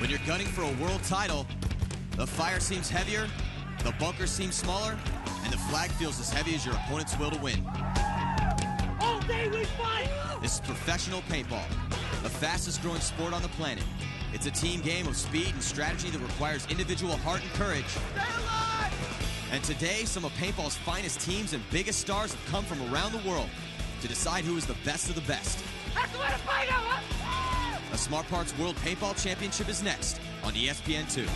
When you're gunning for a world title, the fire seems heavier, the bunker seems smaller, and the flag feels as heavy as your opponent's will to win. All day we fight! This is professional paintball, the fastest growing sport on the planet. It's a team game of speed and strategy that requires individual heart and courage. Stay alive! And today, some of paintball's finest teams and biggest stars have come from around the world to decide who is the best of the best. That's the way to fight out! A Smart Parts World Paintball Championship is next on ESPN2.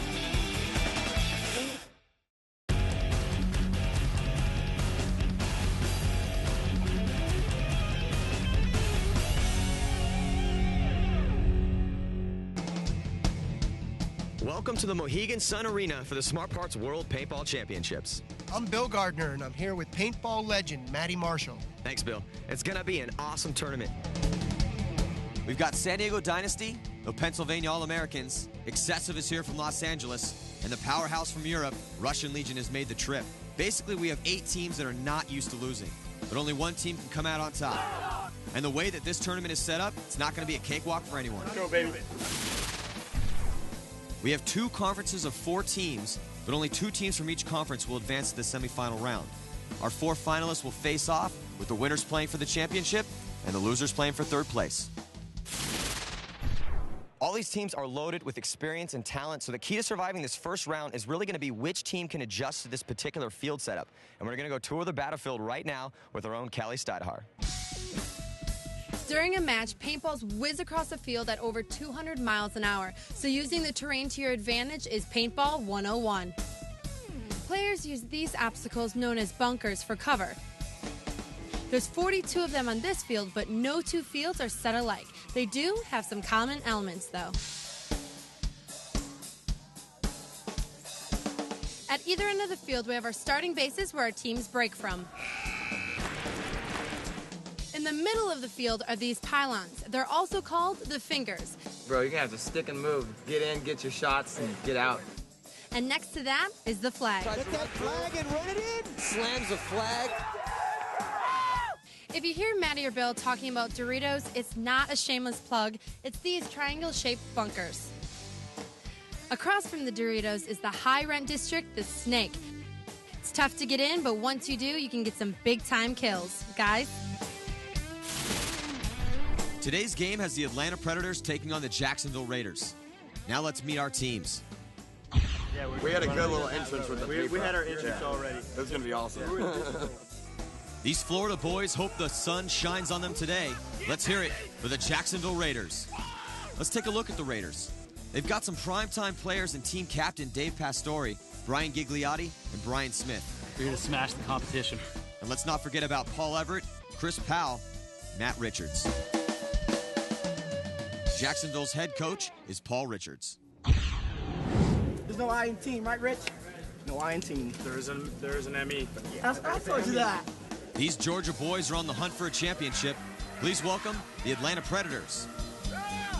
Welcome to the Mohegan Sun Arena for the Smart Parts World Paintball Championships. I'm Bill Gardner, and I'm here with paintball legend Matty Marshall. Thanks, Bill. It's going to be an awesome tournament. We've got San Diego Dynasty, the Pennsylvania All-Americans, Excessive is here from Los Angeles, and the powerhouse from Europe, Russian Legion, has made the trip. Basically, we have 8 teams that are not used to losing, but only one team can come out on top. And the way that this tournament is set up, it's not going to be a cakewalk for anyone. Go, baby. We have 2 conferences of 4 teams, but only 2 teams from each conference will advance to the semifinal round. Our 4 finalists will face off, with the winners playing for the championship and the losers playing for 3rd place. All these teams are loaded with experience and talent, so the key to surviving this first round is really going to be which team can adjust to this particular field setup. And we're going to go tour the battlefield right now with our own Callie Stidehar. During a match, paintballs whiz across the field at over 200 miles an hour, so using the terrain to your advantage is Paintball 101. Players use these obstacles known as bunkers for cover. There's 42 of them on this field, but no 2 fields are set alike. They do have some common elements, though. At either end of the field, we have our starting bases where our teams break from. In the middle of the field are these pylons. They're also called the fingers. Bro, you're gonna have to stick and move. Get in, get your shots, and get out. And next to that is the flag. Get that flag and run it in! Slams the flag. If you hear Matty or Bill talking about Doritos, it's not a shameless plug. It's these triangle-shaped bunkers. Across from the Doritos is the high-rent district, the Snake. It's tough to get in, but once you do, you can get some big-time kills. Guys? Today's game has the Atlanta Predators taking on the Jacksonville Raiders. Now let's meet our teams. Yeah, We had a good little entrance with the people. We had our entrance already. It was gonna be awesome. These Florida boys hope the sun shines on them today. Let's hear it for the Jacksonville Raiders. Let's take a look at the Raiders. They've got some primetime players and team captain Dave Pastore, Brian Gigliotti, and Brian Smith. We're here to smash the competition. And let's not forget about Paul Everett, Chris Powell, Matt Richards. Jacksonville's head coach is Paul Richards. There's no I in team, right, Rich? No I in team. There is an ME. I told you that. These Georgia boys are on the hunt for a championship. Please welcome the Atlanta Predators.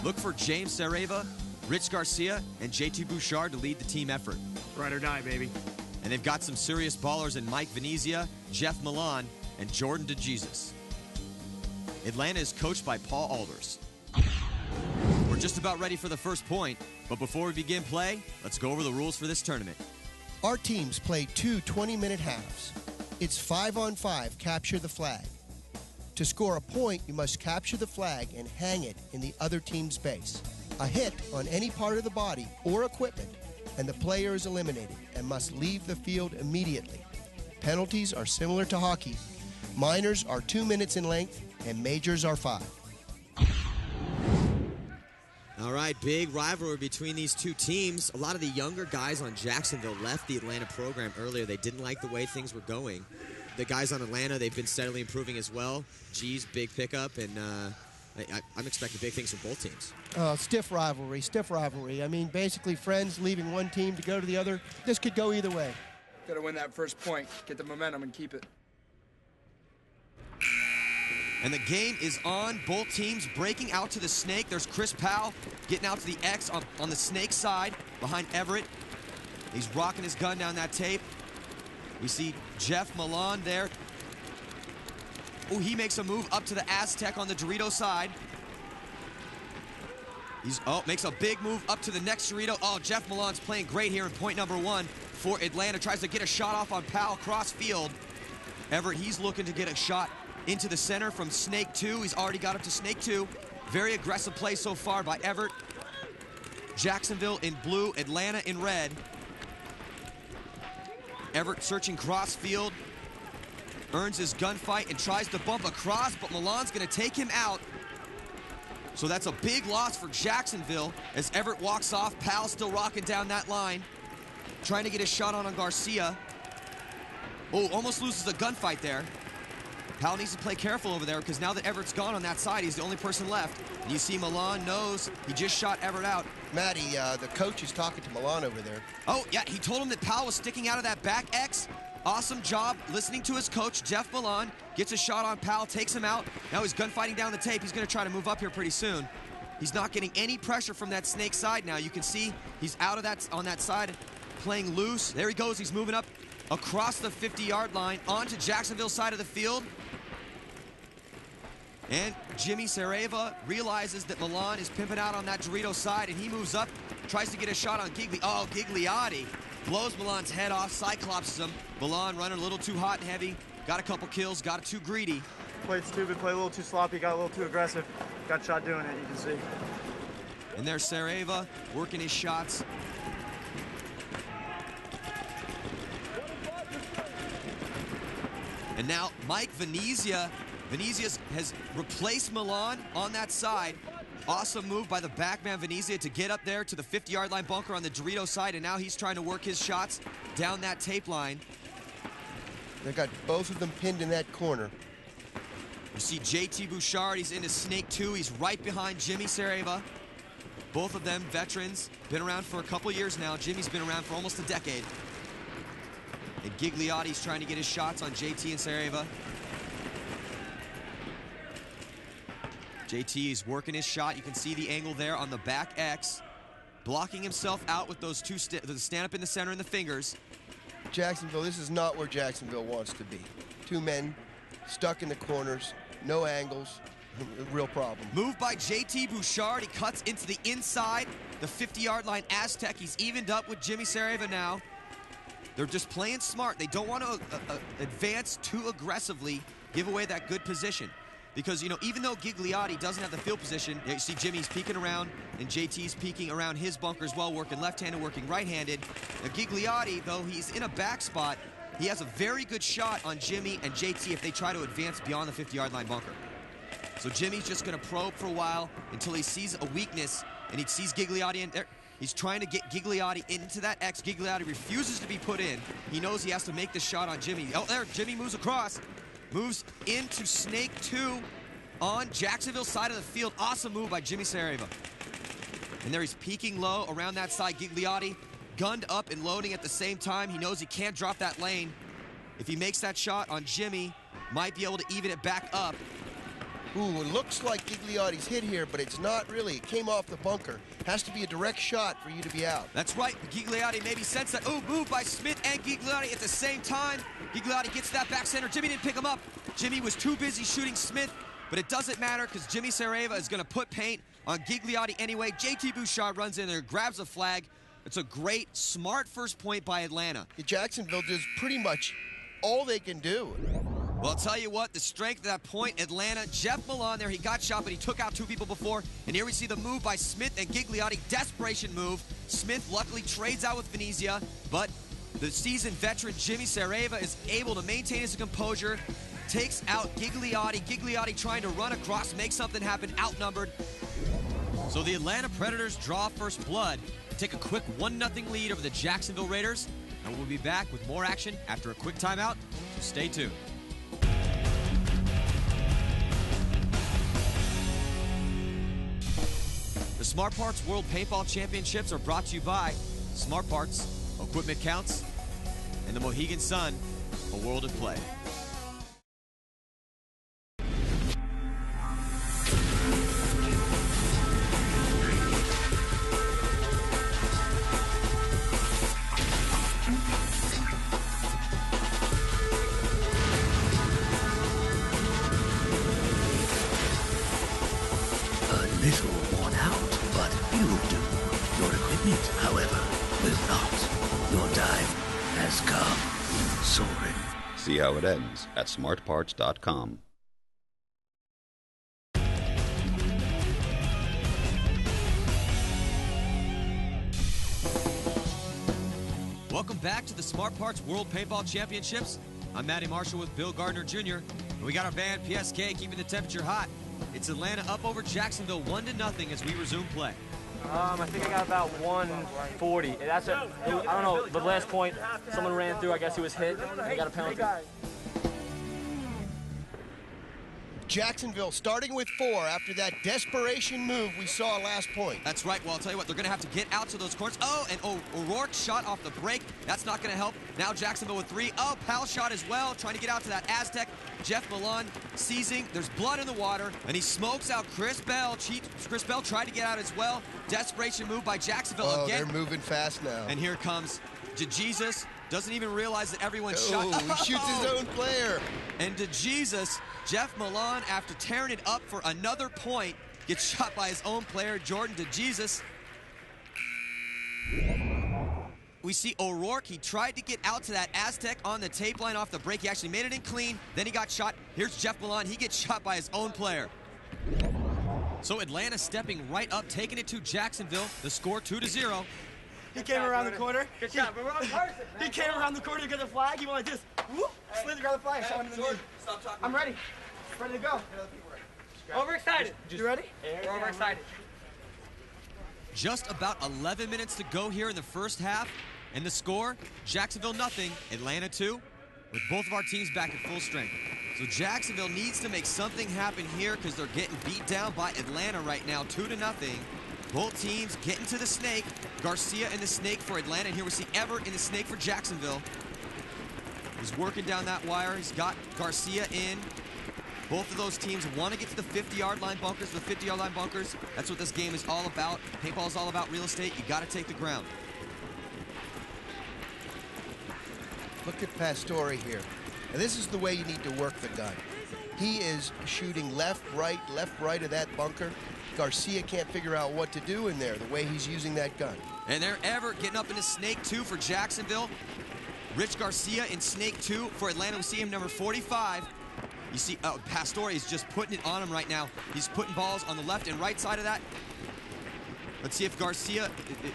Look for James Sareva, Rich Garcia, and JT Bouchard to lead the team effort. Ride or die, baby. And they've got some serious ballers in Mike Venezia, Jeff Milan, and Jordan DeJesus. Atlanta is coached by Paul Alders. We're just about ready for the first point, but before we begin play, let's go over the rules for this tournament. Our teams play 2 20-minute halves. It's 5-on-5, capture the flag. To score a point, you must capture the flag and hang it in the other team's base. A hit on any part of the body or equipment, and the player is eliminated and must leave the field immediately. Penalties are similar to hockey. Minors are 2 minutes in length, and majors are 5. All right, big rivalry between these 2 teams. A lot of the younger guys on Jacksonville left the Atlanta program earlier. They didn't like the way things were going. The guys on Atlanta, they've been steadily improving as well. G's big pickup, and I'm expecting big things from both teams. Stiff rivalry. I mean, basically friends leaving one team to go to the other. This could go either way. Gotta win that first point, get the momentum, and keep it. And the game is on. Both teams breaking out to the Snake. There's Chris Powell getting out to the X on the Snake side behind Everett. He's rocking his gun down that tape. We see Jeff Milan there. Oh, he makes a move up to the Aztec on the Dorito side. Makes a big move up to the next Dorito. Oh, Jeff Milan's playing great here in point number 1 for Atlanta. Tries to get a shot off on Powell cross field. Everett, he's looking to get a shot into the center from Snake 2. He's already got up to Snake 2. Very aggressive play so far by Everett. Jacksonville in blue, Atlanta in red. Everett searching cross field. Earns his gunfight and tries to bump across, but Milan's going to take him out. So that's a big loss for Jacksonville as Everett walks off. Powell still rocking down that line. Trying to get a shot on Garcia. Oh, almost loses a gunfight there. Powell needs to play careful over there because now that Everett's gone on that side, he's the only person left. And you see Milan knows he just shot Everett out. Matty, the coach is talking to Milan over there. Oh, yeah, he told him that Powell was sticking out of that back X. Awesome job listening to his coach, Jeff Milan. Gets a shot on Powell, takes him out. Now he's gunfighting down the tape. He's going to try to move up here pretty soon. He's not getting any pressure from that Snake side now. You can see he's out of that on that side, playing loose. There he goes. He's moving up across the 50-yard line onto Jacksonville side of the field. And Jimmy Sareva realizes that Milan is pimping out on that Dorito side, and he moves up, tries to get a shot on Gigliotti. Blows Milan's head off, cyclopses him. Milan running a little too hot and heavy. Got a couple kills, got too greedy. Played stupid, played a little too sloppy, got a little too aggressive. Got shot doing it, you can see. And there's Sareva working his shots. And now Mike Venezia. Venezia has replaced Milan on that side. Awesome move by the backman Venezia to get up there to the 50-yard line bunker on the Dorito side, and now he's trying to work his shots down that tape line. They got both of them pinned in that corner. You see JT Bouchard, he's into Snake 2. He's right behind Jimmy Sareva. Both of them veterans, been around for a couple years now. Jimmy's been around for almost a decade. And Gigliotti's trying to get his shots on JT and Sareva. JT is working his shot. You can see the angle there on the back X. Blocking himself out with those two the stand up in the center and the fingers. Jacksonville, this is not where Jacksonville wants to be. Two men stuck in the corners, no angles, real problem. Move by JT Bouchard. He cuts into the inside, the 50-yard line Aztec. He's evened up with Jimmy Sareva now. They're just playing smart. They don't want to advance too aggressively, give away that good position. Because, you know, even though Gigliotti doesn't have the field position, you see Jimmy's peeking around, and JT's peeking around his bunker as well, working left-handed, working right-handed. Now, Gigliotti, though he's in a back spot, he has a very good shot on Jimmy and JT if they try to advance beyond the 50-yard line bunker. So Jimmy's just going to probe for a while until he sees a weakness, and he sees Gigliotti in there. He's trying to get Gigliotti into that X. Gigliotti refuses to be put in. He knows he has to make the shot on Jimmy. Oh, there, Jimmy moves across. Moves into Snake 2 on Jacksonville side of the field. Awesome move by Jimmy Sareva. And there he's peeking low around that side. Gigliotti gunned up and loading at the same time. He knows he can't drop that lane. If he makes that shot on Jimmy, might be able to even it back up. Ooh, it looks like Gigliotti's hit here, but it's not really. It came off the bunker. Has to be a direct shot for you to be out. That's right. Gigliotti maybe sensed that. Ooh, move by Smith and Gigliotti at the same time. Gigliotti gets that back center. Jimmy didn't pick him up. Jimmy was too busy shooting Smith, but it doesn't matter because Jimmy Sareva is going to put paint on Gigliotti anyway. JT Bouchard runs in there, grabs a flag. It's a great, smart first point by Atlanta. Jacksonville does pretty much all they can do. Well, I'll tell you what, the strength of that point, Atlanta, Jeff Milan there, he got shot, but he took out two people before. And here we see the move by Smith and Gigliotti, desperation move. Smith luckily trades out with Venezia, but the seasoned veteran Jimmy Sareva is able to maintain his composure, takes out Gigliotti. Gigliotti trying to run across, make something happen, outnumbered. So the Atlanta Predators draw first blood, take a quick 1-0 lead over the Jacksonville Raiders, and we'll be back with more action after a quick timeout, so stay tuned. The Smart Parts World Paintball Championships are brought to you by Smart Parts, Equipment Counts, and the Mohegan Sun, a world of play. A little worn out, but It, however, will not. Your time has come, Soren. See how it ends at smartparts.com. Welcome back to the Smart Parts World Paintball Championships. I'm Matty Marshall with Bill Gardner Jr. And we got our band PSK keeping the temperature hot. It's Atlanta up over Jacksonville 1-0 as we resume play. I think I got about 140. That's it. I don't know, the last point, someone ran through, I guess he was hit, and he got a penalty. Jacksonville starting with 4 after that desperation move we saw last point. That's right. Well, I'll tell you what, they're going to have to get out to those corners. O'Rourke shot off the break. That's not going to help. Now Jacksonville with 3. Powell shot as well, trying to get out to that Aztec. Jeff Milan seizing. There's blood in the water, and he smokes out Chris Bell. Chris Bell tried to get out as well. Desperation move by Jacksonville again. They're moving fast now. And here comes DeJesus. Doesn't even realize that everyone's shot. He shoots his own player. And DeJesus, Jeff Milan, after tearing it up for another point, gets shot by his own player, Jordan DeJesus. We see O'Rourke. He tried to get out to that Aztec on the tape line off the break. He actually made it in clean. Then he got shot. Here's Jeff Milan. He gets shot by his own player. So Atlanta stepping right up, taking it to Jacksonville. The score 2-0. He came around the corner. Good shot, but wrong person. He came around the corner to get the flag. He went like this. Whoop! Slid to grab the flag. Shot him in the knee. Stop talking. I'm ready. Ready to go. Overexcited. You ready? We're overexcited. Just about 11 minutes to go here in the first half. And the score, Jacksonville 0, Atlanta 2, with both of our teams back at full strength. So Jacksonville needs to make something happen here because they're getting beat down by Atlanta right now, 2-0. Both teams getting to the snake. Garcia in the snake for Atlanta. And here we see Everett in the snake for Jacksonville. He's working down that wire. He's got Garcia in. Both of those teams want to get to the 50-yard line bunkers. The 50-yard line bunkers, that's what this game is all about. Paintball is all about real estate. You got to take the ground. Look at Pastore here. And this is the way you need to work the gun. He is shooting left, right of that bunker. Garcia can't figure out what to do in there, the way he's using that gun. And there Everett getting up into snake 2 for Jacksonville. Rich Garcia in snake 2 for Atlanta. We see him number 45. You see Pastore is just putting it on him right now. He's putting balls on the left and right side of that. Let's see if Garcia,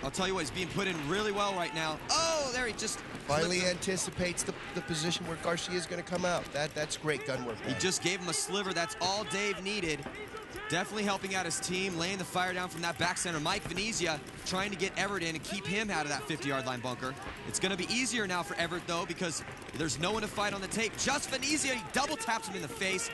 I'll tell you what, he's being put in really well right now. Oh, there he just finally anticipates the position where Garcia is going to come out. That's great gun work. He just gave him a sliver. That's all Dave needed. Definitely helping out his team, laying the fire down from that back center. Mike Venezia trying to get Everett in and keep him out of that 50-yard line bunker. It's going to be easier now for Everett, though, because there's no one to fight on the tape. Just Venezia, he double taps him in the face.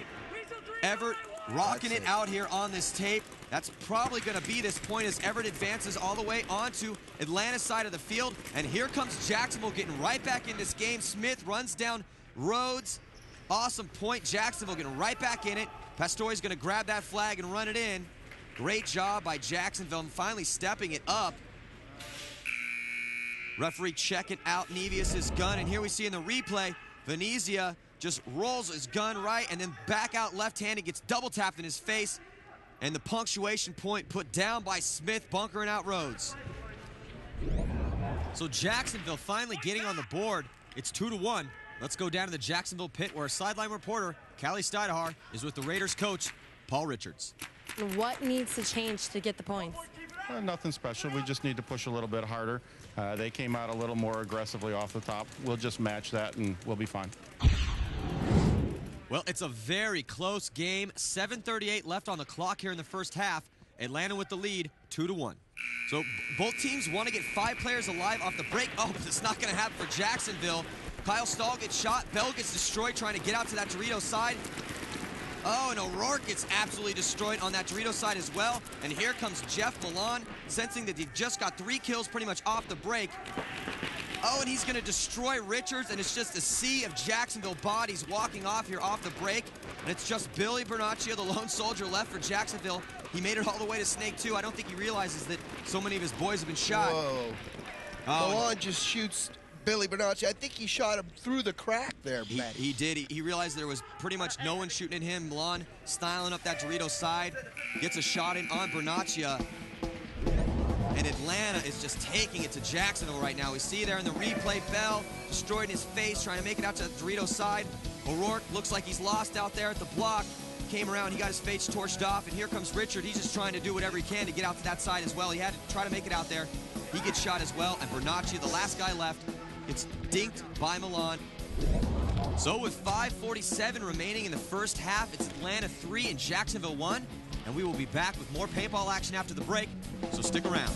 Everett rocking it out here on this tape. That's probably going to be this point as Everett advances all the way onto Atlanta's side of the field. And here comes Jacksonville getting right back in this game. Smith runs down Rhodes. Awesome point. Jacksonville getting right back in it. Pastore's going to grab that flag and run it in. Great job by Jacksonville and finally stepping it up. Referee checking out Nevius' gun. And here we see in the replay, Venezia just rolls his gun right and then back out left-handed, gets double tapped in his face. And the punctuation point put down by Smith, bunkering out Rhodes. So Jacksonville finally getting on the board. It's 2-1. Let's go down to the Jacksonville pit where our sideline reporter, Callie Steinhar, is with the Raiders coach, Paul Richards. What needs to change to get the points? Nothing special. We just need to push a little bit harder. They came out a little more aggressively off the top. We'll just match that and we'll be fine. Well, it's a very close game. 7:38 left on the clock here in the first half. Atlanta with the lead, 2-1. So both teams want to get 5 players alive off the break. Oh, but it's not going to happen for Jacksonville. Kyle Stahl gets shot. Bell gets destroyed trying to get out to that Dorito side. Oh, and O'Rourke gets absolutely destroyed on that Dorito side as well. And here comes Jeff Milan, sensing that he just got 3 kills pretty much off the break. Oh, and he's going to destroy Richards, and it's just a sea of Jacksonville bodies walking off here off the break. And it's just Billy Bernaccio, the lone soldier left for Jacksonville. He made it all the way to Snake 2. I don't think he realizes that so many of his boys have been shot. Whoa. Milan just shoots Billy Bernaccio. I think he shot him through the crack there, Matt. He did. He realized there was pretty much no one shooting at him. Milan styling up that Dorito side. Gets a shot in on Bernaccio. And Atlanta is just taking it to Jacksonville right now. We see there in the replay, Bell destroyed his face, trying to make it out to the Dorito side. O'Rourke looks like he's lost out there at the block. Came around, he got his face torched off, and here comes Richard. He's just trying to do whatever he can to get out to that side as well. He had to try to make it out there. He gets shot as well, and Bernacchi, the last guy left, gets dinked by Milan. So with 5:47 remaining in the first half, it's Atlanta 3 and Jacksonville 1, and we will be back with more paintball action after the break, so stick around.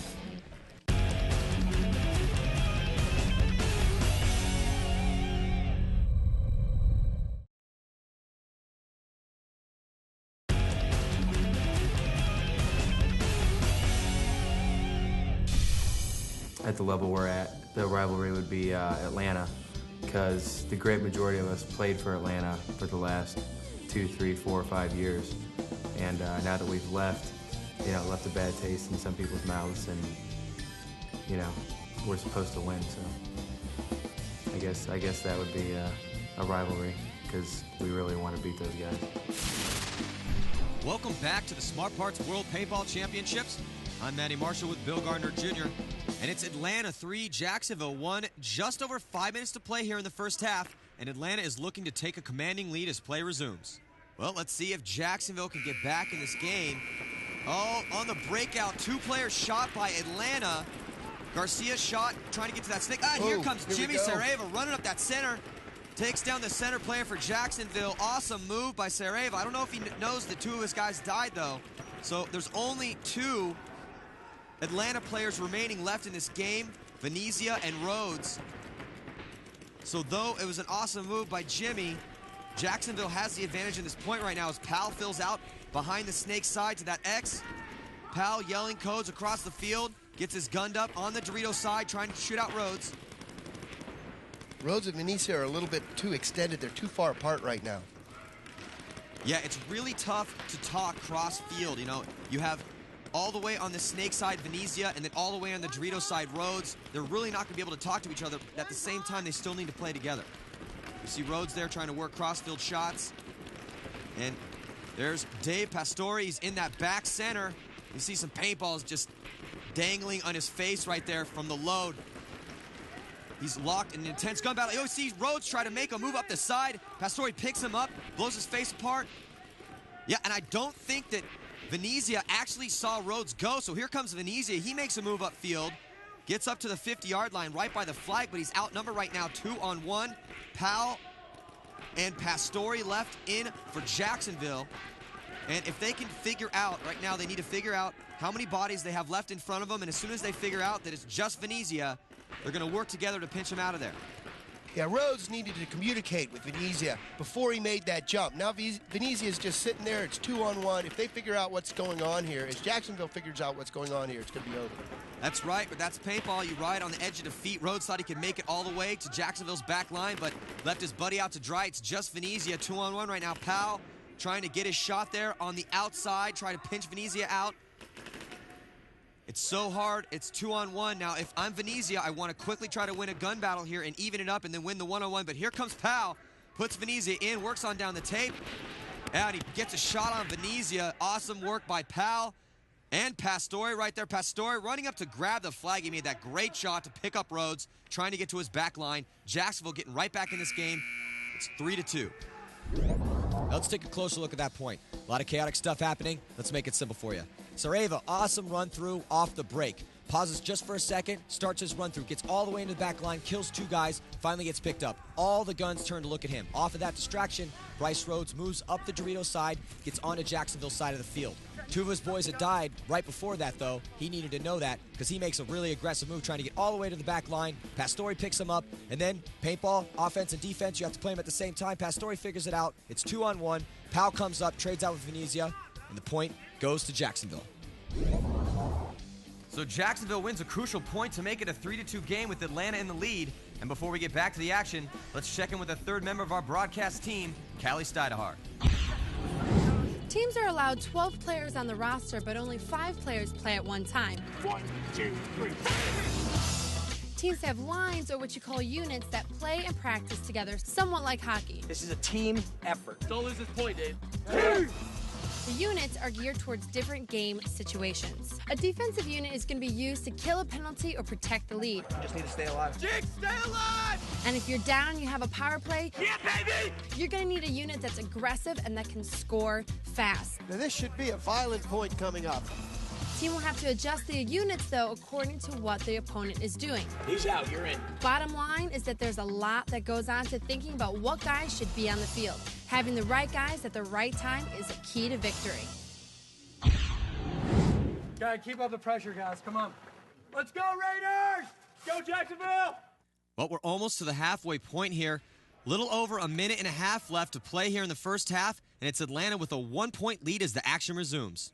At the level we're at, the rivalry would be Atlanta, because the great majority of us played for Atlanta for the last 2, 3, 4, 5 years. And now that we've left, it left a bad taste in some people's mouths, and, we're supposed to win, so I guess that would be a rivalry, because we really want to beat those guys. Welcome back to the Smart Parts World Paintball Championships. I'm Matty Marshall with Bill Gardner Jr., and it's Atlanta 3, Jacksonville 1. Just over 5 minutes to play here in the first half, and Atlanta is looking to take a commanding lead as play resumes. Well, let's see if Jacksonville can get back in this game. Oh, on the breakout, 2 players shot by Atlanta. Garcia shot, trying to get to that snake. Here comes Jimmy Saraiva running up that center. Takes down the center player for Jacksonville. Awesome move by Saraiva. I don't know if he knows that 2 of his guys died, though. So there's only 2 Atlanta players remaining left in this game, Venezia and Rhodes. So though it was an awesome move by Jimmy, Jacksonville has the advantage in this point right now as Powell fills out behind the snake side to that X. Powell yelling codes across the field, gets his gunned up on the Dorito side, trying to shoot out Rhodes. Rhodes and Venezia are a little bit too extended. They're too far apart right now. Yeah, it's really tough to talk cross field. You have all the way on the snake side, Venezia, and then all the way on the Dorito side, Rhodes. They're really not going to be able to talk to each other. At the same time, they still need to play together. You see Rhodes there trying to work cross-field shots. And there's Dave Pastore. He's in that back center. You see some paintballs just dangling on his face right there from the load. He's locked in an intense gun battle. You see Rhodes try to make a move up the side. Pastore picks him up, blows his face apart. Yeah, and I don't think that Venezia actually saw Rhodes go, so here comes Venezia. He makes a move upfield, gets up to the 50-yard line right by the flag, but he's outnumbered right now 2-on-1. Powell and Pastore left in for Jacksonville. And if they can figure out, right now they need to figure out how many bodies they have left in front of them, and as soon as they figure out that it's just Venezia, they're going to work together to pinch him out of there. Yeah, Rhodes needed to communicate with Venezia before he made that jump. Now Venezia is just sitting there. It's 2-on-1. If they figure out what's going on here, as Jacksonville figures out what's going on here, it's going to be over. That's right, but that's paintball. You ride on the edge of defeat. Rhodes thought he could make it all the way to Jacksonville's back line, but left his buddy out to dry. It's just Venezia, 2-on-1 right now. Powell trying to get his shot there on the outside, try to pinch Venezia out. It's so hard. It's 2-on-1. Now, if I'm Venezia, I want to quickly try to win a gun battle here and even it up and then win the 1-on-1. But here comes Powell, puts Venezia in, works on down the tape, and he gets a shot on Venezia. Awesome work by Powell and Pastore right there. Pastore running up to grab the flag. He made that great shot to pick up Rhodes, trying to get to his back line. Jacksonville getting right back in this game. It's 3-2. Now let's take a closer look at that point. A lot of chaotic stuff happening. Let's make it simple for you. Saraiva, awesome run through off the break. Pauses just for a second, starts his run through, gets all the way into the back line, kills 2 guys, finally gets picked up. All the guns turn to look at him. Off of that distraction, Bryce Rhodes moves up the Dorito side, gets onto Jacksonville's side of the field. 2 of his boys had died right before that, though. He needed to know that because he makes a really aggressive move trying to get all the way to the back line. Pastore picks him up, and then paintball, offense, and defense, you have to play them at the same time. Pastore figures it out. It's 2-on-1. Powell comes up, trades out with Venezia, and the point goes to Jacksonville. So Jacksonville wins a crucial point to make it a 3-2 game with Atlanta in the lead. And before we get back to the action, let's check in with a third member of our broadcast team, Callie Stidehar. Teams are allowed 12 players on the roster, but only 5 players play at one time. 1, 2, 3. Teams have lines, or what you call units, that play and practice together, somewhat like hockey. This is a team effort. Don't lose this point, Dave. The units are geared towards different game situations. A defensive unit is going to be used to kill a penalty or protect the lead. Just need to stay alive. Jake, stay alive! And if you're down and you have a power play, Yeah, baby! you're going to need a unit that's aggressive and that can score fast. Now, this should be a violent point coming up. Team will have to adjust the units, though, according to what the opponent is doing. He's out, you're in. Bottom line is that there's a lot that goes on to thinking about what guys should be on the field. Having the right guys at the right time is a key to victory. Gotta keep up the pressure, guys. Come on. Let's go, Raiders! Go, Jacksonville! Well, we're almost to the halfway point here. Little over a minute and a half left to play here in the first half, and it's Atlanta with a 1-point lead as the action resumes.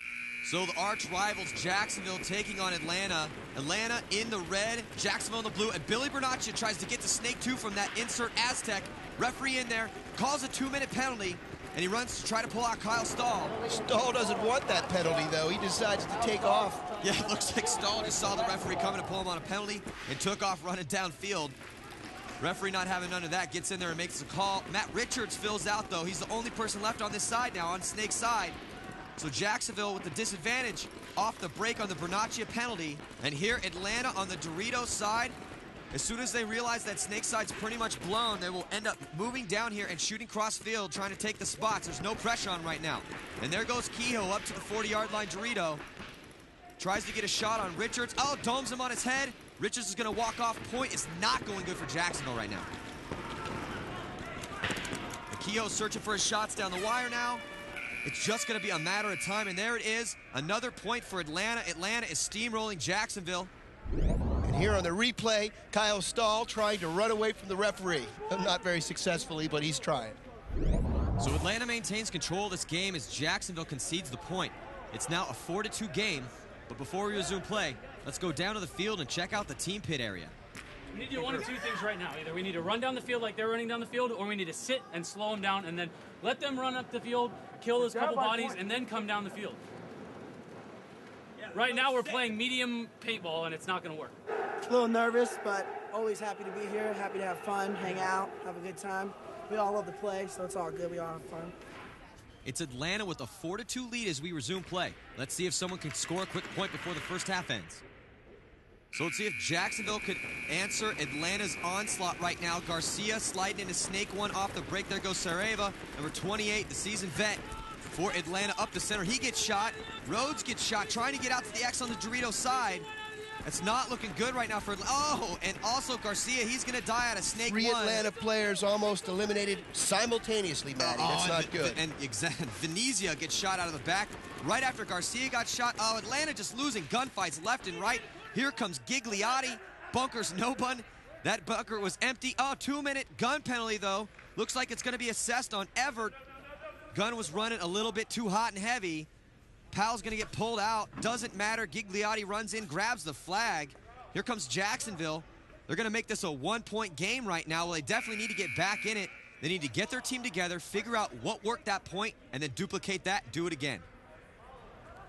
So the arch rivals Jacksonville taking on Atlanta. Atlanta in the red, Jacksonville in the blue, and Billy Bernaccia tries to get to Snake 2 from that insert Aztec. Referee in there, calls a 2-minute penalty, and he runs to try to pull out Kyle Stahl. Stahl doesn't want that penalty, though. He decides to take off. Yeah, it looks like Stahl just saw the referee coming to pull him on a penalty and took off running downfield. Referee not having none of that, gets in there and makes a call. Matt Richards fills out, though. He's the only person left on this side now, on Snake's side. So Jacksonville with the disadvantage off the break on the Bernaccia penalty. And here Atlanta on the Doritos side. As soon as they realize that Snake side's pretty much blown, they will end up moving down here and shooting cross field, trying to take the spots. There's no pressure on right now. And there goes Kehoe up to the 40-yard line. Dorito tries to get a shot on Richards. Oh, domes him on his head. Richards is going to walk off. Point is not going good for Jacksonville right now. Kehoe's searching for his shots down the wire now. It's just going to be a matter of time, and there it is. Another point for Atlanta. Atlanta is steamrolling Jacksonville. And here on the replay, Kyle Stahl trying to run away from the referee. Not very successfully, but he's trying. So Atlanta maintains control of this game as Jacksonville concedes the point. It's now a 4-2 game, but before we resume play, let's go down to the field and check out the team pit area. We need to do one of two things right now. Either we need to run down the field like they're running down the field, or we need to sit and slow them down and then let them run up the field, kill those couple bodies, and then come down the field. Right now we're playing medium paintball, and it's not going to work. A little nervous, but always happy to be here, happy to have fun, hang out, have a good time. We all love to play, so it's all good. We all have fun. It's Atlanta with a 4-2 lead as we resume play. Let's see if someone can score a quick point before the first half ends. So let's see if Jacksonville could answer Atlanta's onslaught right now. Garcia sliding into Snake 1 off the break. There goes Saraiva, number 28, the seasoned vet for Atlanta up the center. He gets shot. Rhodes gets shot, trying to get out to the X on the Dorito side. It's not looking good right now for Atlanta. Oh, and also Garcia, he's going to die out of Snake 1. 3 Atlanta players almost eliminated simultaneously, Matty. That's not good. And Venezia gets shot out of the back right after Garcia got shot. Oh, Atlanta just losing gunfights left and right. Here comes Gigliotti. Bunkers no bun. That bunker was empty. Oh, 2-minute gun penalty, though. Looks like it's going to be assessed on Everett. Gun was running a little bit too hot and heavy. Powell's going to get pulled out. Doesn't matter. Gigliotti runs in, grabs the flag. Here comes Jacksonville. They're going to make this a 1-point game right now. Well, they definitely need to get back in it. They need to get their team together, figure out what worked that point, and then duplicate that, do it again.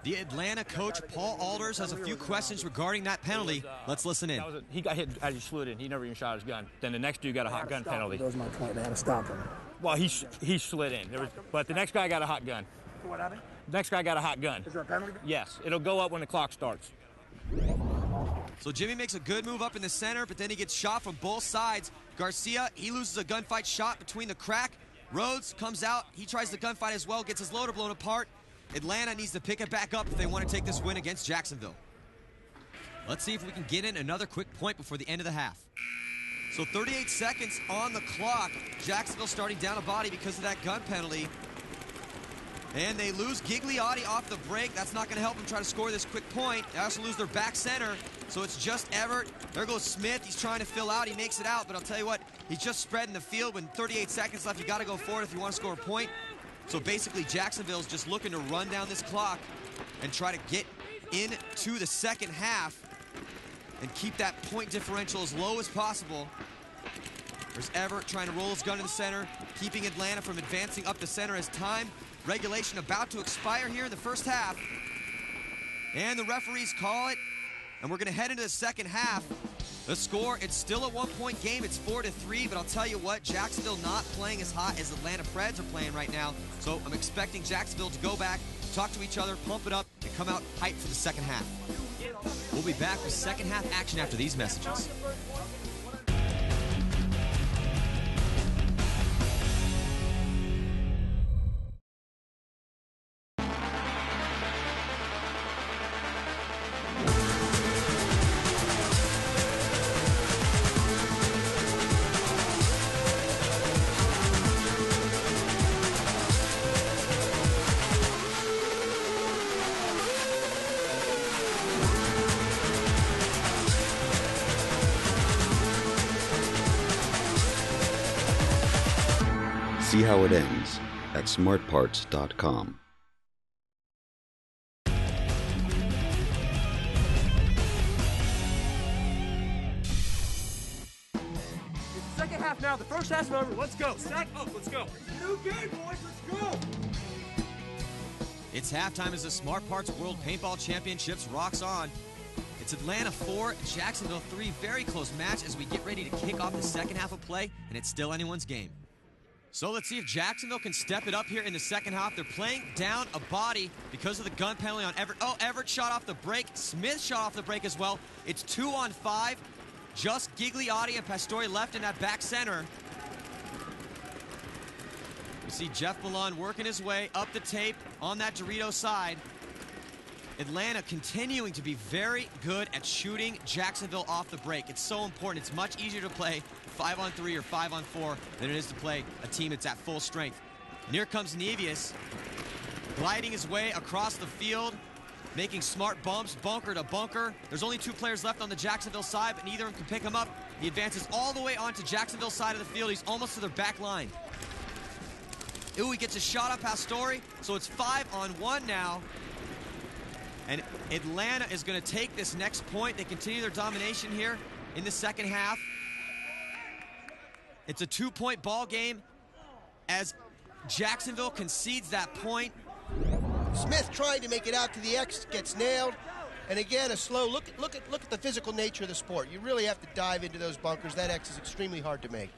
The Atlanta coach, Paul Alders, has a few questions regarding that penalty. Let's listen in. He got hit as he slid in. He never even shot his gun. Then the next dude got a hot gun penalty. That was my point. They had to stop him. Well, he slid in. But the next guy got a hot gun. What happened? Next guy got a hot gun. Is there a penalty? Yes. It'll go up when the clock starts. So Jimmy makes a good move up in the center, but then he gets shot from both sides. Garcia, he loses a gunfight shot between the crack. Rhodes comes out. He tries the gunfight as well, gets his loader blown apart. Atlanta needs to pick it back up if they want to take this win against Jacksonville. Let's see if we can get in another quick point before the end of the half. So 38 seconds on the clock. Jacksonville starting down a body because of that gun penalty. And they lose Gigliotti off the break. That's not going to help them try to score this quick point. They also lose their back center, so it's just Everett. There goes Smith. He's trying to fill out. He makes it out, but I'll tell you what, he's just spreading the field. With 38 seconds left, you got to go for it if you want to score a point. So basically, Jacksonville's just looking to run down this clock and try to get into the second half and keep that point differential as low as possible. There's Everett trying to roll his gun in the center, keeping Atlanta from advancing up the center as time regulation about to expire here in the first half. And the referees call it, and we're going to head into the second half. The score, it's still a 1-point game. It's 4-3, but I'll tell you what, Jacksonville not playing as hot as Atlanta Preds are playing right now. So I'm expecting Jacksonville to go back, talk to each other, pump it up, and come out hyped for the second half. We'll be back with second half action after these messages. See how it ends at smartparts.com. Second half now. The first half's over. Let's go. Sack up. Let's go. New game, boys. Let's go. It's halftime as the Smart Parts World Paintball Championships rocks on. It's Atlanta 4, Jacksonville 3. Very close match as we get ready to kick off the second half of play, and it's still anyone's game. So let's see if Jacksonville can step it up here in the second half. They're playing down a body because of the gun penalty on Everett. Oh, Everett shot off the break. Smith shot off the break as well. It's 2-on-5. Just Gigliotti and Pastore left in that back center. We see Jeff Milan working his way up the tape on that Dorito side. Atlanta continuing to be very good at shooting Jacksonville off the break. It's so important. It's much easier to play 5-on-3 or 5-on-4 than it is to play a team that's at full strength. And here comes Nevius, gliding his way across the field, making smart bumps, bunker to bunker. There's only 2 players left on the Jacksonville side, but neither of them can pick him up. He advances all the way onto Jacksonville's side of the field. He's almost to their back line. Ooh, he gets a shot on Pastore, so it's 5-on-1 now. And Atlanta is going to take this next point. They continue their domination here in the second half. It's a 2-point ball game as Jacksonville concedes that point. Smith trying to make it out to the X, gets nailed. And again, a slow look at the physical nature of the sport. You really have to dive into those bunkers. That X is extremely hard to make.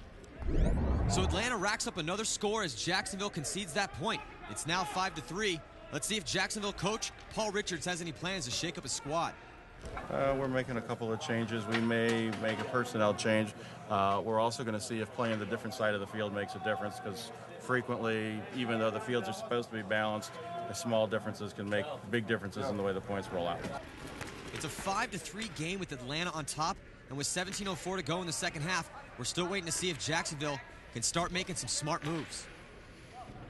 So Atlanta racks up another score as Jacksonville concedes that point. It's now 5-3. Let's see if Jacksonville coach Paul Richards has any plans to shake up his squad. We're making a couple of changes. We may make a personnel change. We're also going to see if playing the different side of the field makes a difference, because frequently, even though the fields are supposed to be balanced, the small differences can make big differences in the way the points roll out. It's a 5-3 game with Atlanta on top, and with 17:04 to go in the second half, we're still waiting to see if Jacksonville can start making some smart moves.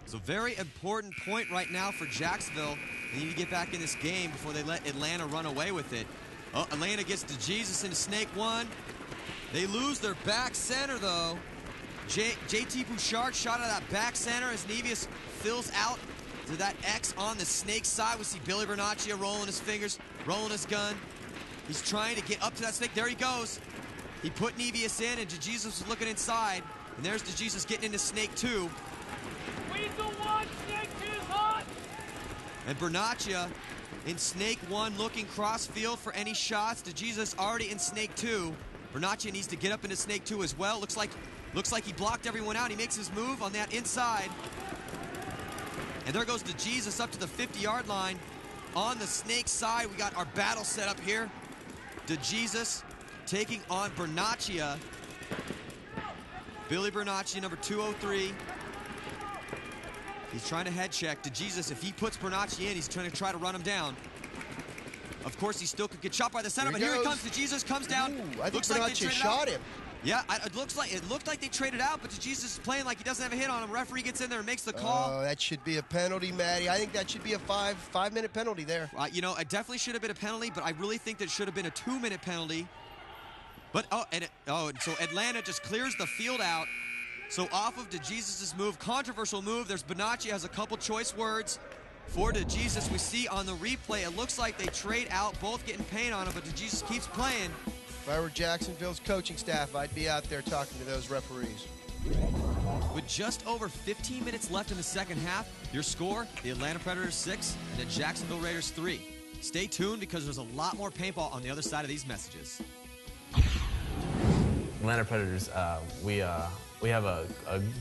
It's a very important point right now for Jacksonville. They need to get back in this game before they let Atlanta run away with it. Oh, Atlanta gets to Jesus into Snake 1. They lose their back center, though. JT Bouchard shot out of that back center as Nevius fills out to that X on the Snake side. We see Billy Bernaccia rolling his fingers, rolling his gun. He's trying to get up to that Snake. There he goes. He put Nevius in, and DeJesus was looking inside. And there's DeJesus getting into Snake 2. And Bernaccia in Snake 1 looking cross field for any shots. DeJesus already in Snake 2. Bernaccia needs to get up into Snake 2 as well. Looks like he blocked everyone out. He makes his move on that inside. And there goes DeJesus up to the 50-yard line. On the Snake side, we got our battle set up here. DeJesus taking on Bernaccia. Billy Bernaccia, number 203. He's trying to head check. DeJesus, if he puts Bernaccia in, he's trying to run him down. Of course, he still could get shot by the center, but here he comes. DeJesus comes down. Ooh, I think Bernaccia shot him. Yeah, it looked like they traded out, but DeJesus is playing like he doesn't have a hit on him. Referee gets in there and makes the call. Oh, that should be a penalty, Matty. I think that should be a five-minute penalty there. You know, it definitely should have been a penalty, but I really think that should have been a 2-minute penalty. But so Atlanta just clears the field out. So off of DeJesus' move, controversial move. There's Bernaccia has a couple choice words for DeJesus. We see on the replay, it looks like they trade out, both getting paint on him, but DeJesus keeps playing. If I were Jacksonville's coaching staff, I'd be out there talking to those referees. With just over 15 minutes left in the second half, your score, the Atlanta Predators 6 and the Jacksonville Raiders 3. Stay tuned because there's a lot more paintball on the other side of these messages. Atlanta Predators, we have a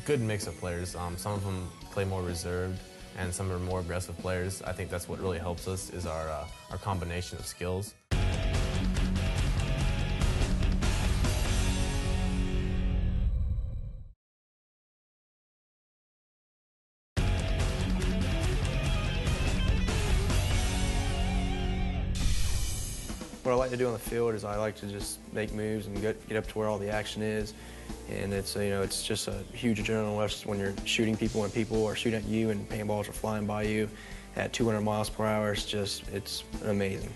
good mix of players. Some of them play more reserved. and some of our more aggressive players. I think that's what really helps us is our combination of skills. What I like to do on the field is I like to just make moves and get up to where all the action is. And it's, you know, it's just a huge adrenaline rush when you're shooting people and people are shooting at you and paintballs are flying by you at 200 miles per hour. It's amazing.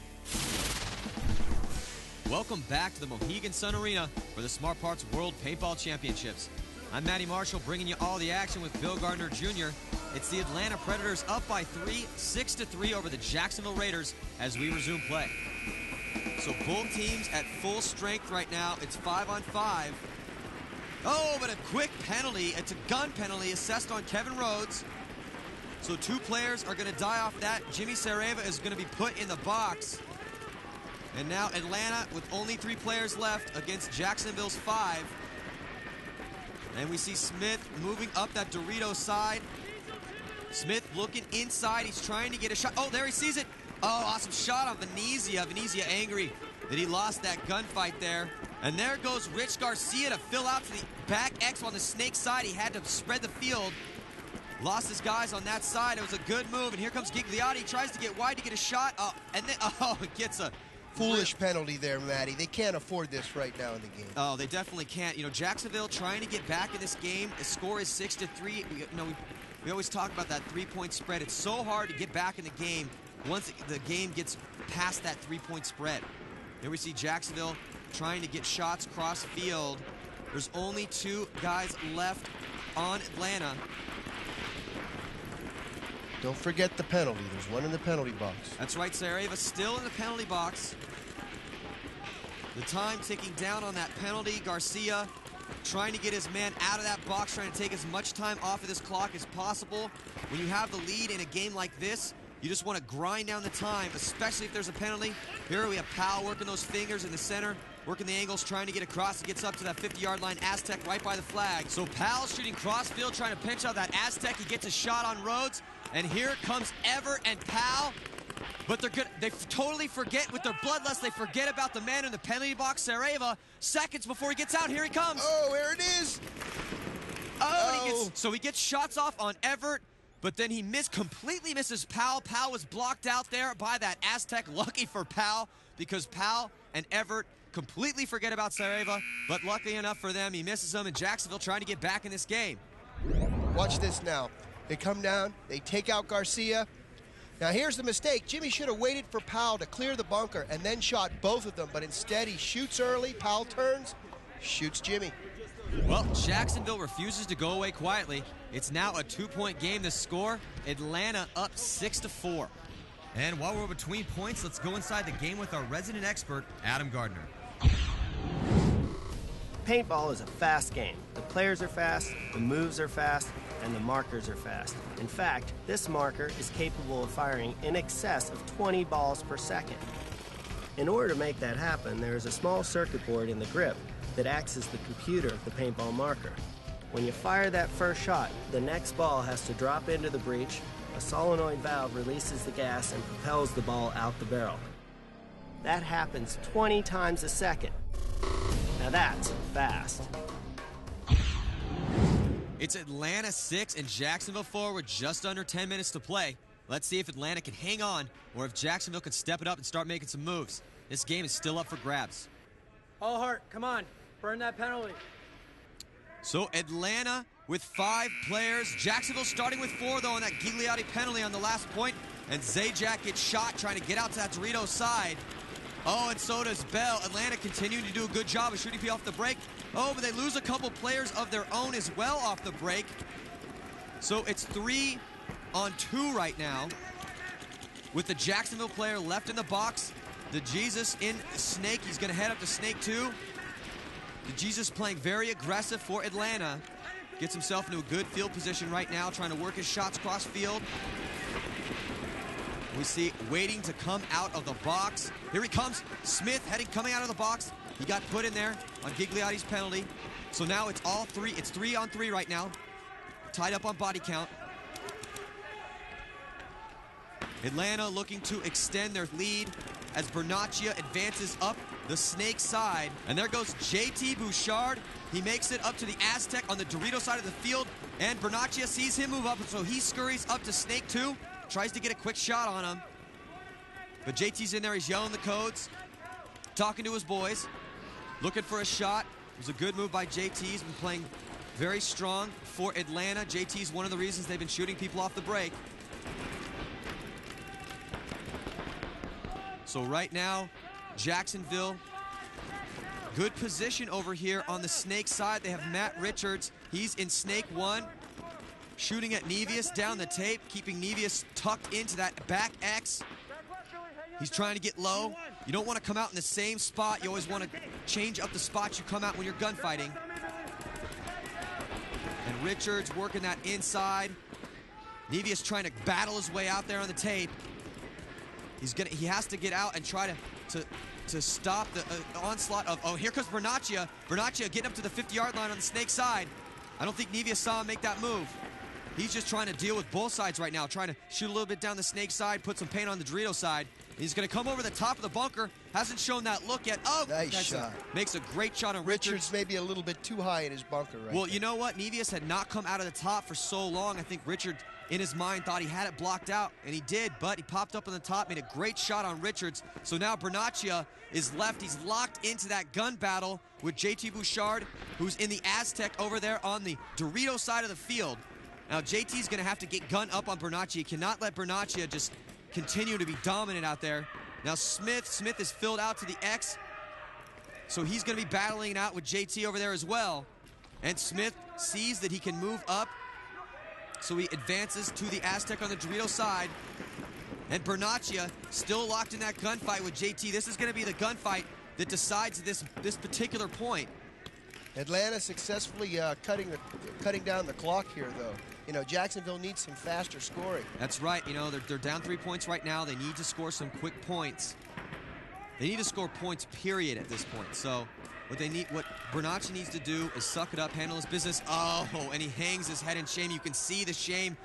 Welcome back to the Mohegan Sun Arena for the Smart Parts World Paintball Championships. I'm Matty Marshall bringing you all the action with Bill Gardner Jr. It's the Atlanta Predators up by 3, 6-3 over the Jacksonville Raiders as we resume play. So both teams at full strength right now. It's 5-on-5. Oh, but a quick penalty. It's a gun penalty assessed on Kevin Rhodes. So 2 players are going to die off that. Jimmy Sareva is going to be put in the box. And now Atlanta with only 3 players left against Jacksonville's 5. And we see Smith moving up that Dorito side. Smith looking inside. He's trying to get a shot. Oh, there he sees it. Oh, awesome shot on Venezia. Venezia angry that he lost that gunfight there. And there goes Rich Garcia to fill out to the back X on the snake side. He had to spread the field. Lost his guys on that side. It was a good move. And here comes Gigliotti. He tries to get wide to get a shot. Oh, and then, it gets a foolish penalty there, Matty. They can't afford this right now in the game. Oh, they definitely can't. You know, Jacksonville trying to get back in this game. The score is 6-3. We always talk about that 3-point spread. It's so hard to get back in the game once the game gets past that 3-point spread. Here we see Jacksonville trying to get shots cross field. There's only 2 guys left on Atlanta. Don't forget the penalty. There's one in the penalty box. That's right, Sareva still in the penalty box. The time ticking down on that penalty. Garcia trying to get his man out of that box, trying to take as much time off of this clock as possible. When you have the lead in a game like this, you just want to grind down the time, especially if there's a penalty. Here we have Powell working those fingers in the center, working the angles, trying to get across. He gets up to that 50-yard line. Aztec right by the flag. So Powell shooting crossfield, trying to pinch out that Aztec. He gets a shot on Rhodes. And here comes Everett and Powell. But they totally forget with their bloodlust. They forget about the man in the penalty box, Sareva. Seconds before he gets out, here he comes. Oh, there it is. So he gets shots off on Everett. But then he completely misses Powell. Powell was blocked out there by that Aztec. Lucky for Powell, because Powell and Everett completely forget about Sareva. But lucky enough for them, he misses them, and Jacksonville trying to get back in this game. Watch this now. They come down, they take out Garcia. Now here's the mistake. Jimmy should have waited for Powell to clear the bunker and then shot both of them, but instead he shoots early, Powell turns, shoots Jimmy. Well, Jacksonville refuses to go away quietly. It's now a 2-point game. The score, Atlanta up 6-4. And while we're between points, let's go inside the game with our resident expert, Adam Gardner. Paintball is a fast game. The players are fast, the moves are fast, and the markers are fast. In fact, this marker is capable of firing in excess of 20 balls per second. In order to make that happen, there is a small circuit board in the grip that acts as the computer of the paintball marker. When you fire that first shot, the next ball has to drop into the breech, a solenoid valve releases the gas and propels the ball out the barrel. That happens 20 times a second. Now that's fast. It's Atlanta 6 and Jacksonville 4 with just under 10 minutes to play. Let's see if Atlanta can hang on or if Jacksonville can step it up and start making some moves. This game is still up for grabs. All heart, come on, burn that penalty. So Atlanta with 5 players. Jacksonville starting with 4, though, on that Gigliotti penalty on the last point. And Zajac gets shot trying to get out to that Dorito side. Oh, and so does Bell. Atlanta continuing to do a good job of shooting people off the break. Oh, but they lose a couple players of their own as well off the break. So it's 3-on-2 right now with the Jacksonville player left in the box. The Jesus in Snake. He's going to head up to Snake 2. The Jesus playing very aggressive for Atlanta. Gets himself into a good field position right now, trying to work his shots cross field. We see waiting to come out of the box. Here he comes. Smith coming out of the box. He got put in there on Gigliotti's penalty. So now it's all 3. It's 3-on-3 right now. Tied up on body count. Atlanta looking to extend their lead as Bernaccia advances up the snake side. And there goes JT Bouchard. He makes it up to the Aztec on the Dorito side of the field, and Bernaccia sees him move up, and so he scurries up to Snake 2, tries to get a quick shot on him. But JT's in there, he's yelling the codes, talking to his boys, looking for a shot. It was a good move by JT. He's been playing very strong for Atlanta. JT's one of the reasons they've been shooting people off the break. So right now, Jacksonville, good position over here on the snake side. They have Matt Richards. He's in snake 1, shooting at Nevius down the tape, keeping Nevius tucked into that back X. He's trying to get low. You don't want to come out in the same spot. You always want to change up the spots you come out when you're gunfighting. And Richards working that inside. Nevius trying to battle his way out there on the tape. He has to get out and try to stop the onslaught of, oh, here comes Bernaccia. Bernaccia getting up to the 50-yard line on the snake side. I don't think Nevius saw him make that move. He's just trying to deal with both sides right now, trying to shoot a little bit down the snake side, put some paint on the Dorito side. He's going to come over the top of the bunker. Hasn't shown that look yet. Oh, nice shot. Makes a great shot on Richards. Richards maybe a little bit too high in his bunker right Well, you know what? Nevius had not come out of the top for so long. I think Richard, in his mind, thought he had it blocked out, and he did, but he popped up on the top, made a great shot on Richards. So now Bernaccia is left. He's locked into that gun battle with JT Bouchard, who's in the Aztec over there on the Dorito side of the field. Now, JT's going to have to get gun up on Bernaccia. He cannot let Bernaccia just continue to be dominant out there. Now, Smith is filled out to the X, so he's going to be battling it out with JT over there as well. And Smith sees that he can move up, so he advances to the Aztec on the Dorito side. And Bernaccia still locked in that gunfight with JT. This is going to be the gunfight that decides this particular point. Atlanta successfully cutting down the clock here, though. You know, Jacksonville needs some faster scoring. That's right. You know, they're down 3 points right now. They need to score some quick points. They need to score points, period, at this point. So what Bernaccia needs to do is suck it up, handle his business. Oh, and he hangs his head in shame. You can see the shame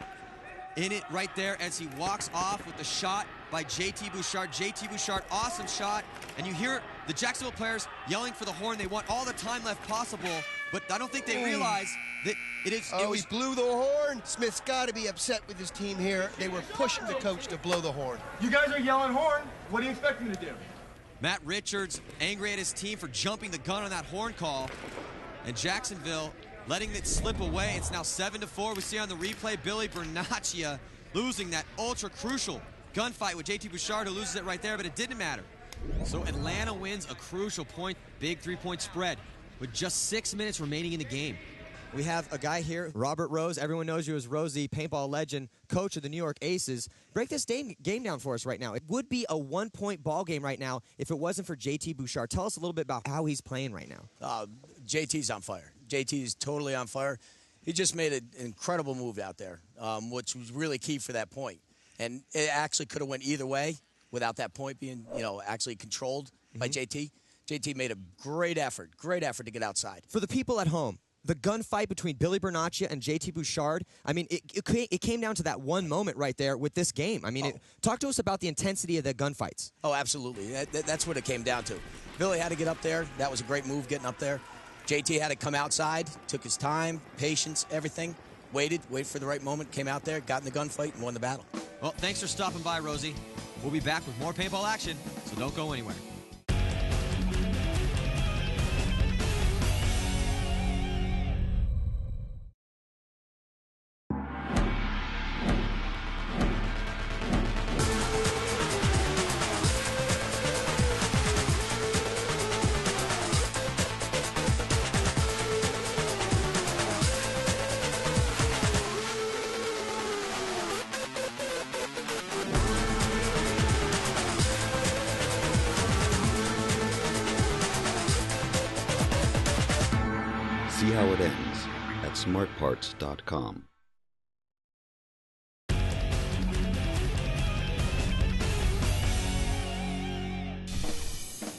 in it right there as he walks off with the shot by JT Bouchard. JT Bouchard, awesome shot. And you hear the Jacksonville players yelling for the horn. They want all the time left possible, but I don't think they realize that he blew the horn. Smith's got to be upset with his team here. They were pushing the coach to blow the horn. You guys are yelling horn. What do you expect him to do? Matt Richards angry at his team for jumping the gun on that horn call. And Jacksonville letting it slip away. It's now 7-4. We see on the replay Billy Bernaccia losing that ultra-crucial gunfight with JT Bouchard, who loses it right there, but it didn't matter. So Atlanta wins a crucial point, big 3-point spread with just 6 minutes remaining in the game. We have a guy here, Robert Rose. Everyone knows you as Rosie, paintball legend, coach of the New York Aces. Break this game down for us right now. It would be a 1-point ball game right now if it wasn't for JT Bouchard. Tell us a little bit about how he's playing right now. JT's on fire. JT's totally on fire. He just made an incredible move out there, which was really key for that point. And it actually could have went either way without that point being, actually controlled by JT. JT made a great effort to get outside. For the people at home, the gunfight between Billy Bernaccia and JT Bouchard, I mean, it came down to that one moment right there with this game. I mean, talk to us about the intensity of the gunfights. Oh, absolutely. That's what it came down to. Billy had to get up there. That was a great move getting up there. JT had to come outside, took his time, patience, everything. Waited for the right moment, came out there, got in the gunfight, and won the battle. Well, thanks for stopping by, Rosie. We'll be back with more paintball action, so don't go anywhere. See how it ends at smartparts.com.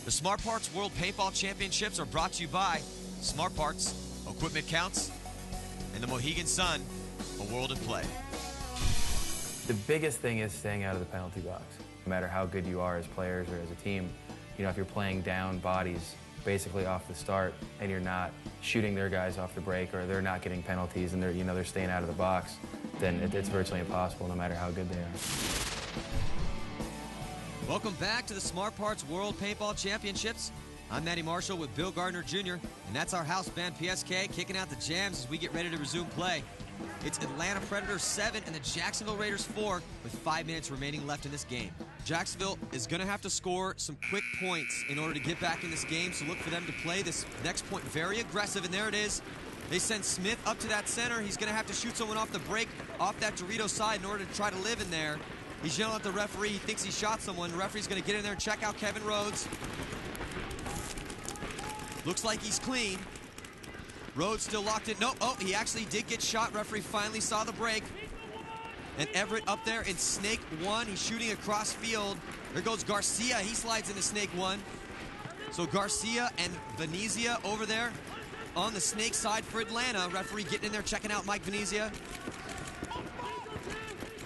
The Smart Parts World Paintball Championships are brought to you by Smart Parts, Equipment Counts, and the Mohegan Sun, A World of Play. The biggest thing is staying out of the penalty box. No matter how good you are as players or as a team, you know, if you're playing down bodies basically off the start and you're not shooting their guys off the break, or they're not getting penalties and they're staying out of the box, then it's virtually impossible no matter how good they are. Welcome back to the Smart Parts World Paintball Championships. I'm Matty Marshall with Bill Gardner Jr., and that's our house band PSK kicking out the jams as we get ready to resume play. It's Atlanta Predators 7 and the Jacksonville Raiders 4 with 5 minutes remaining left in this game. Jacksonville is going to have to score some quick points in order to get back in this game, so look for them to play this next point very aggressive, and there it is. They send Smith up to that center. He's going to have to shoot someone off the break, off that Dorito side in order to try to live in there. He's yelling at the referee. He thinks he shot someone. The referee's going to get in there and check out Kevin Rhodes. Looks like he's clean. Rhodes still locked in. No, oh, he actually did get shot. Referee finally saw the break. And Everett up there in snake 1. He's shooting across field. There goes Garcia. He slides into snake 1. So Garcia and Venezia over there on the snake side for Atlanta. Referee getting in there, checking out Mike Venezia.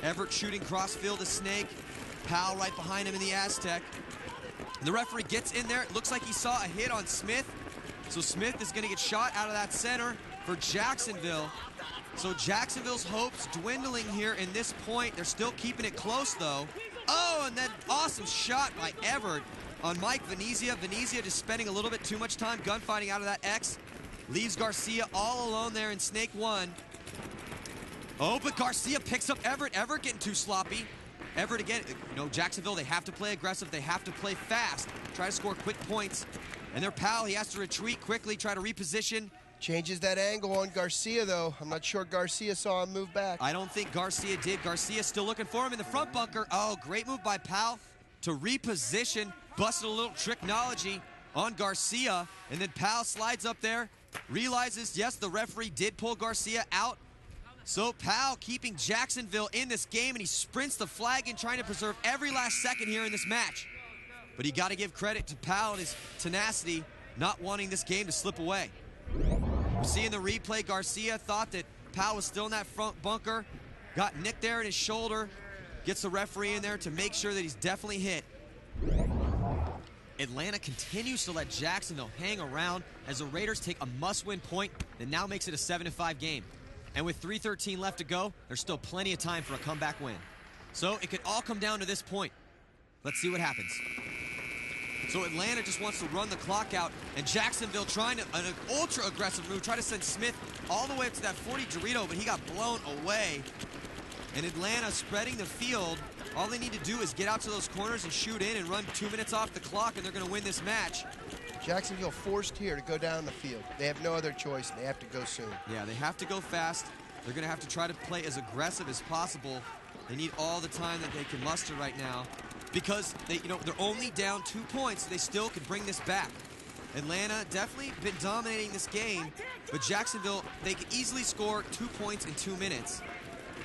Everett shooting cross field to snake. Powell right behind him in the Aztec. And the referee gets in there. It looks like he saw a hit on Smith. So Smith is going to get shot out of that center for Jacksonville. So Jacksonville's hopes dwindling here in this point. They're still keeping it close, though. Oh, and that awesome shot by Everett on Mike Venezia. Venezia just spending a little bit too much time gunfighting out of that X. Leaves Garcia all alone there in snake 1. Oh, but Garcia picks up Everett. Everett getting too sloppy. Everett again, you know, Jacksonville, they have to play aggressive. They have to play fast. Try to score quick points. And their pal, he has to retreat quickly, try to reposition. Changes that angle on Garcia, though. I'm not sure Garcia saw him move back. I don't think Garcia did. Garcia still looking for him in the front bunker. Oh, great move by Powell to reposition. Busted a little tricknology on Garcia. And then Powell slides up there, realizes, yes, the referee did pull Garcia out. So Powell keeping Jacksonville in this game, and he sprints the flag in, trying to preserve every last second here in this match. But you got to give credit to Powell and his tenacity, not wanting this game to slip away. We're seeing the replay. Garcia thought that Powell was still in that front bunker, got nicked there in his shoulder, gets the referee in there to make sure that he's definitely hit. Atlanta continues to let Jacksonville hang around as the Raiders take a must-win point that now makes it a 7-5 game. And with 3:13 left to go, there's still plenty of time for a comeback win. So it could all come down to this point. Let's see what happens. So Atlanta just wants to run the clock out, and Jacksonville trying to, an ultra-aggressive move, try to send Smith all the way up to that 40 Dorito, but he got blown away. And Atlanta spreading the field. All they need to do is get out to those corners and shoot in and run 2 minutes off the clock, and they're going to win this match. Jacksonville forced here to go down the field. They have no other choice, and they have to go soon. Yeah, they have to go fast. They're going to have to try to play as aggressive as possible. They need all the time that they can muster right now because they're only down 2 points. So they still could bring this back. Atlanta definitely been dominating this game, but Jacksonville, they could easily score 2 points in 2 minutes.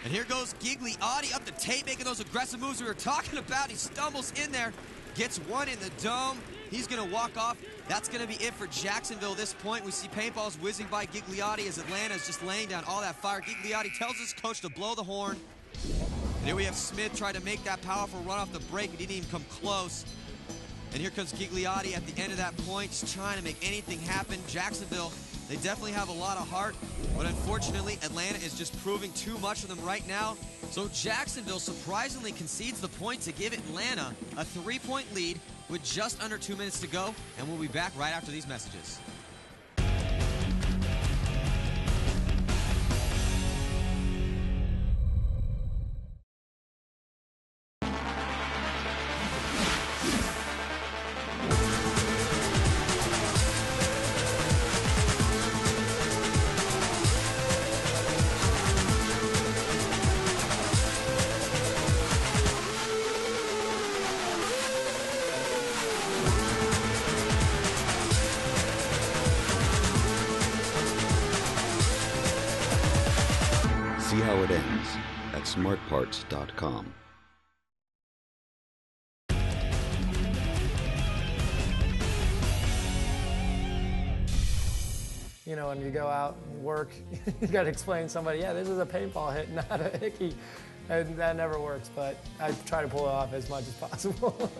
And here goes Gigliotti up the tape, making those aggressive moves we were talking about. He stumbles in there, gets one in the dome. He's going to walk off. That's going to be it for Jacksonville at this point. We see paintballs whizzing by Gigliotti as Atlanta is just laying down all that fire. Gigliotti tells his coach to blow the horn. And here we have Smith try to make that powerful run off the break. He didn't even come close. And here comes Gigliotti at the end of that point, just trying to make anything happen. Jacksonville, they definitely have a lot of heart, but unfortunately, Atlanta is just proving too much for them right now. So Jacksonville surprisingly concedes the point to give Atlanta a 3-point lead with just under 2 minutes to go, and we'll be back right after these messages. See how it ends at smartparts.com. You know, when you go out and work, you got to explain to somebody, yeah, this is a paintball hit, not a hickey. and that never works, but I try to pull it off as much as possible.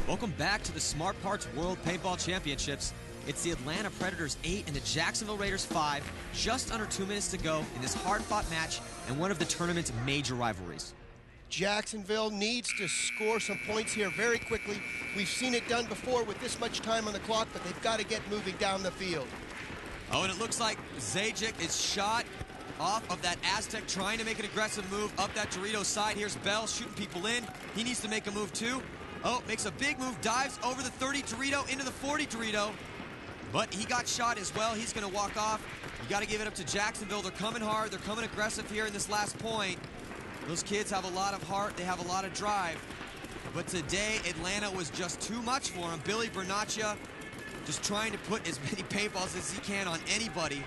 Welcome back to the Smart Parts World Paintball Championships. It's the Atlanta Predators 8 and the Jacksonville Raiders 5, just under 2 minutes to go in this hard-fought match and one of the tournament's major rivalries. Jacksonville needs to score some points here very quickly. We've seen it done before with this much time on the clock, but they've got to get moving down the field. Oh, and it looks like Zajic is shot off of that Aztec, trying to make an aggressive move up that Dorito side. Here's Bell shooting people in. He needs to make a move too. Oh, makes a big move, dives over the 30 Dorito into the 40 Dorito. But he got shot as well. He's going to walk off. You got to give it up to Jacksonville. They're coming hard. They're coming aggressive here in this last point. Those kids have a lot of heart. They have a lot of drive. But today, Atlanta was just too much for him. Billy Bernaccia just trying to put as many paintballs as he can on anybody.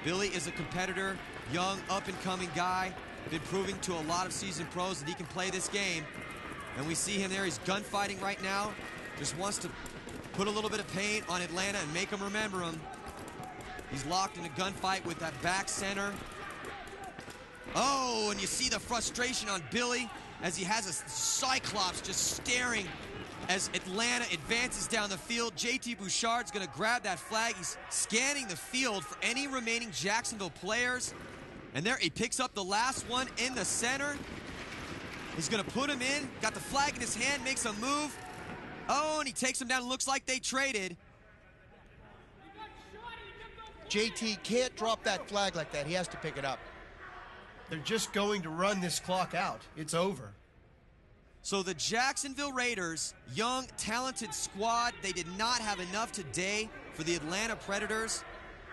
Billy is a competitor, young, up-and-coming guy. Been proving to a lot of seasoned pros that he can play this game. And we see him there. He's gunfighting right now. Just wants to put a little bit of paint on Atlanta and make them remember him. He's locked in a gunfight with that back center. Oh, and you see the frustration on Billy as he has a Cyclops just staring as Atlanta advances down the field. JT Bouchard's going to grab that flag. He's scanning the field for any remaining Jacksonville players. And there he picks up the last one in the center. He's going to put him in. Got the flag in his hand, makes a move. Oh, and he takes him down. Looks like they traded. JT can't drop that flag like that. He has to pick it up. They're just going to run this clock out. It's over. So the Jacksonville Raiders, young, talented squad, they did not have enough today for the Atlanta Predators.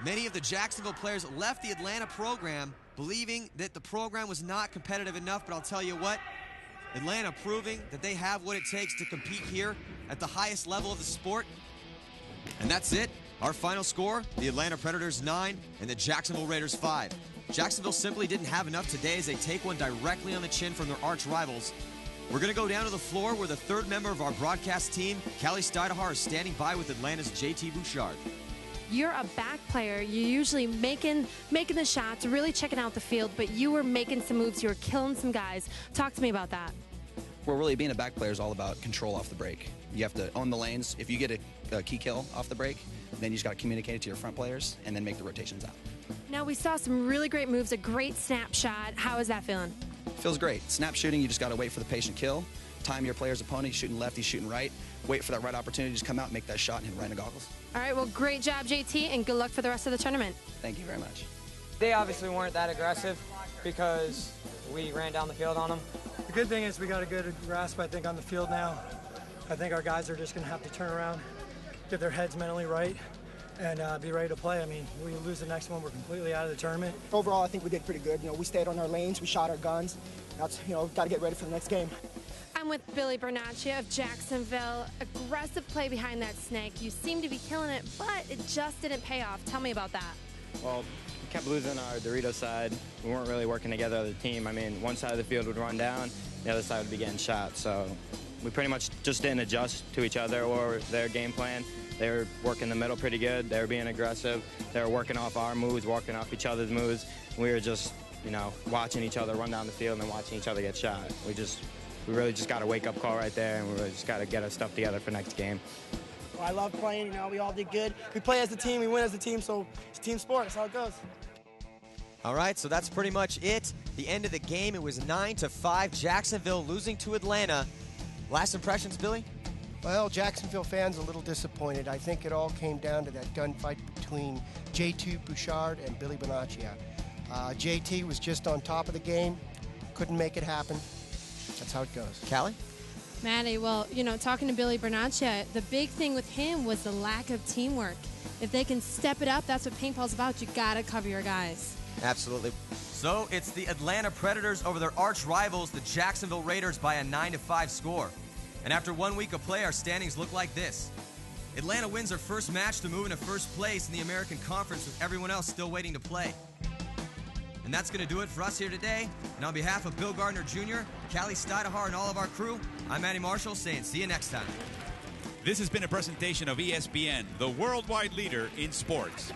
Many of the Jacksonville players left the Atlanta program believing that the program was not competitive enough, but I'll tell you what, Atlanta proving that they have what it takes to compete here at the highest level of the sport. And that's it. Our final score, the Atlanta Predators 9 and the Jacksonville Raiders 5. Jacksonville simply didn't have enough today as they take one directly on the chin from their arch rivals. We're going to go down to the floor where the third member of our broadcast team, Callie Stidehar, is standing by with Atlanta's JT Bouchard. You're a back player. You're usually making the shots, really checking out the field, but you were making some moves. You were killing some guys. Talk to me about that. Well, really, being a back player is all about control off the break. You have to own the lanes. If you get a key kill off the break, then you just got to communicate it to your front players and then make the rotations out. Now, we saw some really great moves, a great snapshot. How is that feeling? Feels great. Snap shooting, you just got to wait for the patient kill. Time your player's opponent. He's shooting left, he's shooting right. Wait for that right opportunity to just come out and make that shot and hit right in the goggles. All right, well, great job, JT, and good luck for the rest of the tournament. Thank you very much. They obviously weren't that aggressive because we ran down the field on them. The good thing is we got a good grasp, I think, on the field now. I think our guys are just going to have to turn around, get their heads mentally right, and be ready to play. I mean, we lose the next one, we're completely out of the tournament. Overall, I think we did pretty good. You know, we stayed on our lanes, we shot our guns. That's, you know, got to get ready for the next game. I'm with Billy Bernaccia of Jacksonville. Aggressive play behind that snake. You seem to be killing it, but it just didn't pay off. Tell me about that. Well, we kept losing our Dorito side. We weren't really working together as a team. I mean, one side of the field would run down, the other side would be getting shot. So we pretty much just didn't adjust to each other or their game plan. They were working the middle pretty good. They were being aggressive. They were working off our moves, working off each other's moves. We were just, you know, watching each other run down the field and watching each other get shot. We really just got a wake-up call right there, and we really just got to get our stuff together for next game. Well, I love playing. You know, we all did good. We play as a team, we win as a team, so it's a team sport. That's how it goes. All right, so that's pretty much it. The end of the game, it was 9-5, Jacksonville losing to Atlanta. Last impressions, Billy? Well, Jacksonville fans a little disappointed. I think it all came down to that gunfight between JT Bouchard and Billy Bernaccia. JT was just on top of the game, couldn't make it happen. That's how it goes. Callie? Maddie, well, you know, talking to Billy Bernaccia, the big thing with him was the lack of teamwork. If they can step it up, that's what paintball's about. You got to cover your guys. Absolutely. So it's the Atlanta Predators over their arch rivals, the Jacksonville Raiders, by a 9-5 score. And after 1 week of play, our standings look like this. Atlanta wins their first match to move into first place in the American Conference, with everyone else still waiting to play. And that's going to do it for us here today. And on behalf of Bill Gardner Jr., Callie Stidehar, and all of our crew, I'm Matty Marshall saying see you next time. This has been a presentation of ESPN, the worldwide leader in sports.